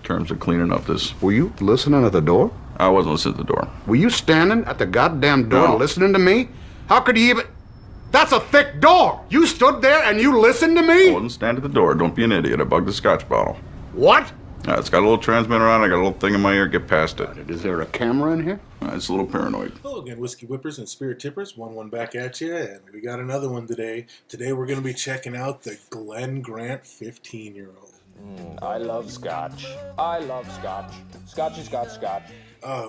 terms of cleaning up this. Were you listening at the door? I wasn't listening at the door. Were you standing at the goddamn door No. listening to me? How could you even... That's a thick door! You stood there and you listened to me? I wasn't standing at the door. Don't be an idiot. I bugged the scotch bottle. What? It's got a little transmitter on it. I got a little thing in my ear. Get past it. Is there a camera in here? It's a little paranoid. Hello again, Whiskey Whippers and Spirit Tippers. Wun Wun back at you, and we got another one today. Today we're going to be checking out the Glen Grant 15-year-old. I love scotch. I love scotch. Scotchy, scotch, scotch.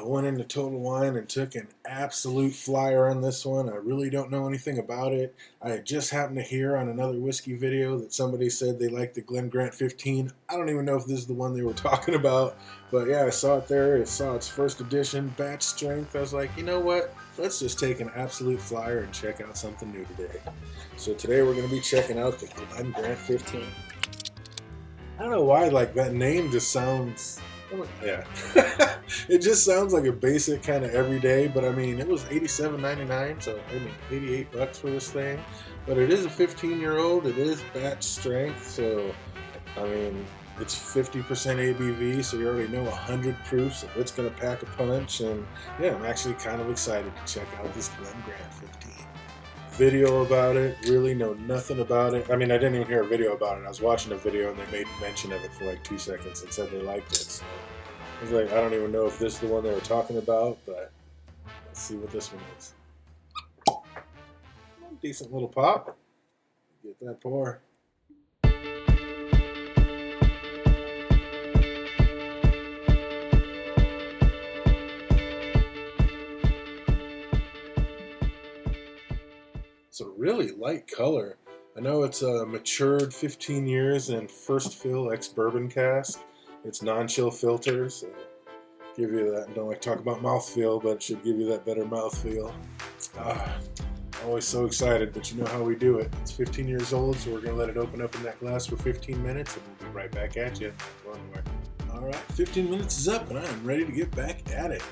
Went into Total Wine and took an absolute flyer on this one. I really don't know anything about it. I had just happened to hear on another whiskey video that somebody said they liked the Glen Grant 15. I don't even know if this is the one they were talking about, but yeah, I saw it there. I saw its first edition, batch strength. I was like, you know what? Let's just take an absolute flyer and check out something new today. So today we're going to be checking out the Glen Grant 15. I don't know why, like, that name just sounds... Yeah, it just sounds like a basic kind of everyday, but I mean, it was $87.99, so I mean, $88 for this thing. But it is a 15-year-old, it is batch strength, so I mean, it's 50% ABV, so you already know 100 proof, so it's going to pack a punch. And yeah, I'm actually kind of excited to check out this Glen Grant 15. Video about it, really know nothing about it. I mean, I didn't even hear a video about it. I was watching a video and they made mention of it for like 2 seconds and said they liked it. So I was like, I don't even know if this is the one they were talking about, but let's see what this one is. Decent little pop. Get that pour. It's a really light color. I know it's matured 15 years in first fill ex-bourbon cask. It's non-chill filter, so give you that. Don't like to talk about mouthfeel, but it should give you that better mouthfeel. Always so excited, but you know how we do it. It's 15 years old, so we're going to let it open up in that glass for 15 minutes, and we'll be right back at you. Alright, 15 minutes is up, and I am ready to get back at it.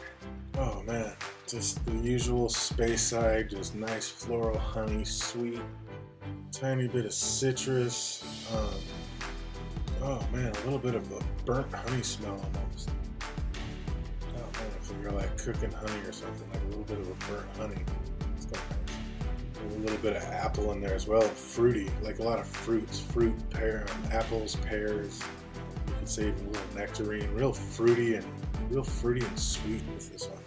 Oh man, just the usual space side, just nice floral honey, sweet, tiny bit of citrus. Oh man, a little bit of a burnt honey smell almost. Oh man, if you're like cooking honey or something, like a little bit of a burnt honey. It's got a little bit of apple in there as well, fruity, like a lot of fruits, fruit, pear, apples, pears. You could say even a little nectarine, real fruity and sweet with this one.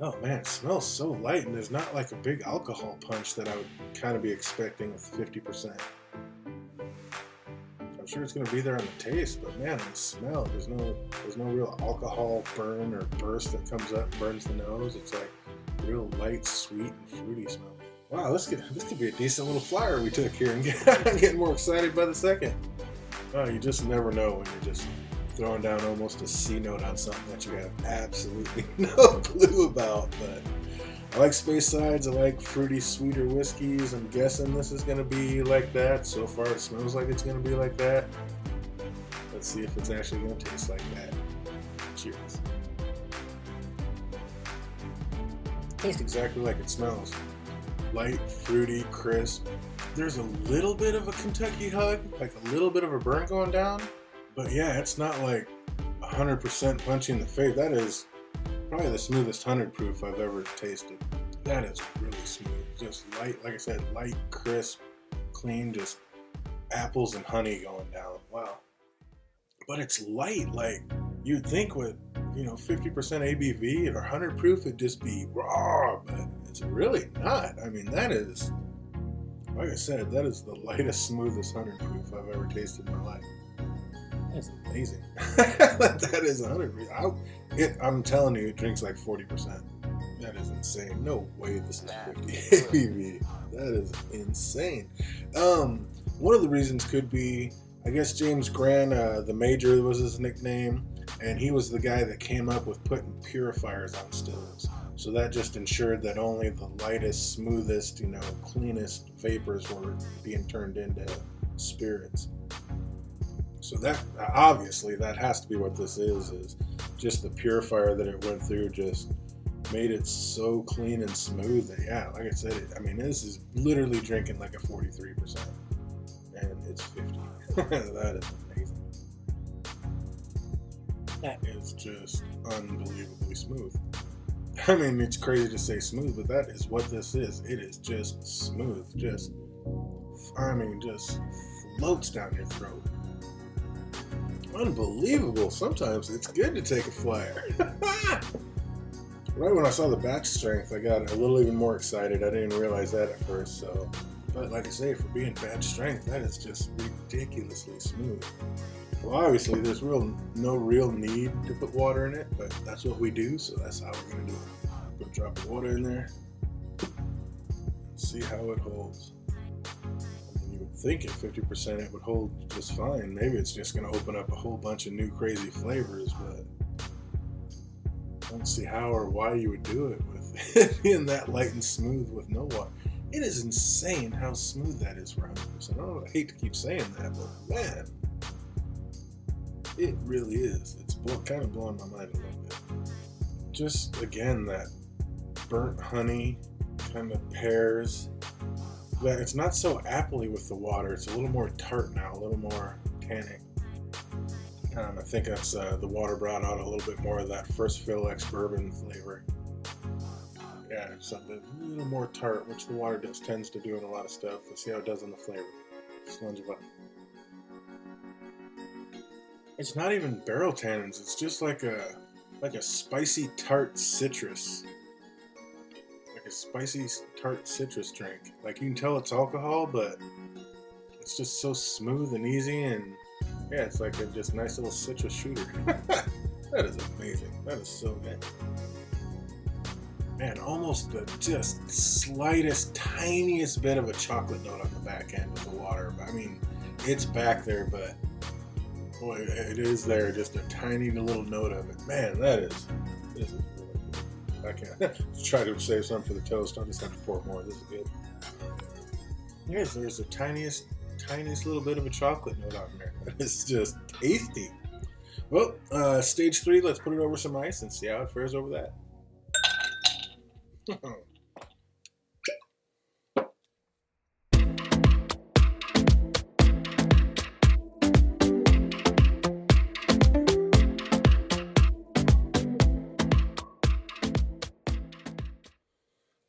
Oh man, it smells so light, and there's not like a big alcohol punch that I would kind of be expecting with 50%. I'm sure it's going to be there on the taste, but man, the smell, there's no real alcohol burn or burst that comes up, burns the nose. It's like real light, sweet, and fruity smell. Wow, this could be a decent little flyer we took here, and I'm getting more excited by the second. Oh, you just never know when you're just throwing down almost a C note on something that you have absolutely no clue about. But I like space sides, I like fruity, sweeter whiskeys. I'm guessing this is going to be like that. So far it smells like it's going to be like that. Let's see if it's actually going to taste like that. Cheers. Tastes exactly like it smells. Light, fruity, crisp. There's a little bit of a Kentucky hug, like a little bit of a burn going down. But yeah, it's not like 100% punchy in the face. That is probably the smoothest 100 proof I've ever tasted. That is really smooth. Just light, like I said, light, crisp, clean, just apples and honey going down. Wow. But it's light, like you'd think with, 50% ABV or 100 proof, it'd just be raw, but it's really not. I mean, that is, like I said, that is the lightest, smoothest 100 proof I've ever tasted in my life. That's amazing. That is 100. I'm telling you, it drinks like 40%. That is insane. No way this is 50 ABV. That is insane. One of the reasons could be, I guess James Grant, the Major was his nickname, and he was the guy that came up with putting purifiers on stills. So that just ensured that only the lightest, smoothest, cleanest vapors were being turned into spirits. So that, obviously, that has to be what this is just the purifier that it went through just made it so clean and smooth that, yeah, like I said, this is literally drinking like a 43%, and it's 50. That is amazing. That is just unbelievably smooth. I mean, it's crazy to say smooth, but that is what this is. It is just smooth. Just floats down your throat. Unbelievable. Sometimes it's good to take a flyer. Right when I saw the batch strength, I got a little even more excited. I didn't realize that at first. But like I say, for being batch strength, that is just ridiculously smooth. Well, obviously, there's no real need to put water in it, but that's what we do, so that's how we're going to do it. Put a drop of water in there, see how it holds. I mean, you would think at 50% it would hold just fine. Maybe it's just going to open up a whole bunch of new crazy flavors, but I don't see how or why you would do it with it being that light and smooth with no water. It is insane how smooth that is for 100%. I hate to keep saying that, but man, it really is. It's kind of blowing my mind a little bit. Just, again, that burnt honey kind of pairs. That it's not so appley with the water. It's a little more tart now, a little more tannic. I think that's the water brought out a little bit more of that first fill ex-bourbon flavor. Yeah, something a little more tart, which the water tends to do in a lot of stuff. Let's see how it does in the flavor. Slunge it up. It's not even barrel tannins. It's just like a spicy tart citrus. Like a spicy tart citrus drink. Like you can tell it's alcohol, but it's just so smooth and easy, and yeah, it's like a just nice little citrus shooter. That is amazing. That is so good. Man, almost the just slightest, tiniest bit of a chocolate note on the back end of the water. I mean, it's back there, but boy, it is there. Just a tiny little note of it. Man, this is really good. I can't try to save some for the toast. I'll just have to pour more. This is good. Yes, there's the tiniest little bit of a chocolate note on there. It's just tasty. Well, stage 3, let's put it over some ice and see how it fares over that.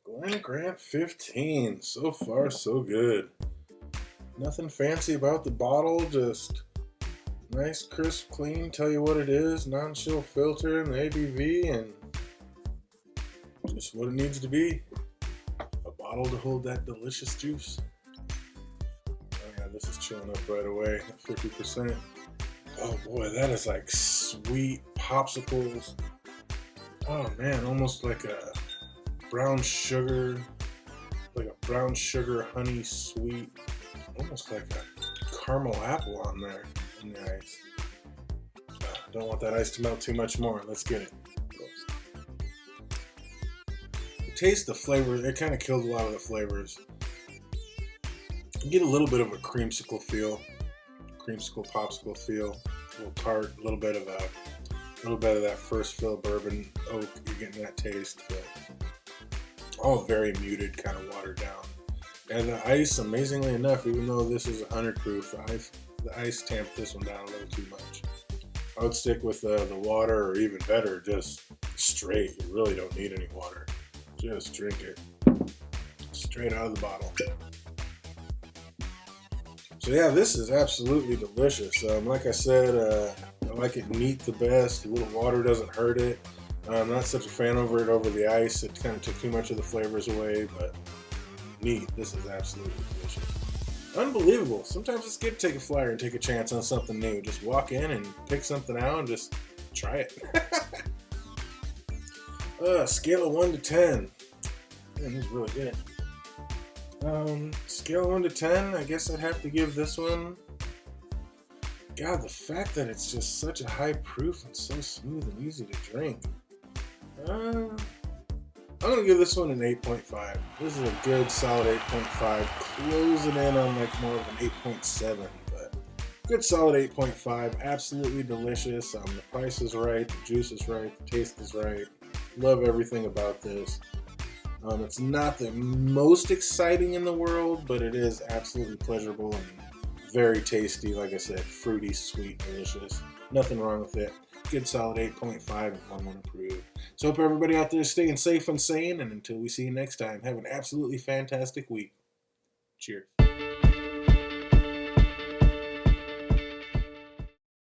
Glen Grant 15. So far, so good. Nothing fancy about the bottle, just nice, crisp, clean, tell you what it is, non-chill filter and the ABV, and just what it needs to be. A bottle to hold that delicious juice. Oh yeah, this is chilling up right away at 50%. Oh boy, that is like sweet popsicles. Oh man, almost like a brown sugar honey sweet. Almost like a caramel apple on there in the ice. Don't want that ice to melt too much more. Let's get it. Taste the flavor. It kind of kills a lot of the flavors. You get a little bit of a creamsicle feel, popsicle feel, a little tart, a little bit of that first fill bourbon oak. You're getting that taste, but all very muted, kind of watered down. And the ice, amazingly enough, even though this is 100 proof, the ice tamped this one down a little too much. I would stick with the water, or even better, just straight. You really don't need any water. Just drink it straight out of the bottle. So yeah, this is absolutely delicious. Like I said, I like it neat the best. A little water doesn't hurt it. I'm not such a fan of it over the ice. It kind of took too much of the flavors away, but neat. This is absolutely delicious. Unbelievable. Sometimes it's good to take a flyer and take a chance on something new. Just walk in and pick something out and just try it. Scale of 1 to 10. Man, this is really good. Scale of 1 to 10, I guess I'd have to give this one. God, the fact that it's just such a high proof and so smooth and easy to drink. I'm going to give this one an 8.5. This is a good, solid 8.5. Closing in on like more of an 8.7, but good, solid 8.5. Absolutely delicious. The price is right, the juice is right, the taste is right. Love everything about this. It's not the most exciting in the world, but it is absolutely pleasurable and very tasty. Like I said, fruity, sweet, delicious. Nothing wrong with it. good solid 8.5 and Wun Wun approved. So hope everybody out there is staying safe and sane, and until we see you next time, have an absolutely fantastic week. Cheers.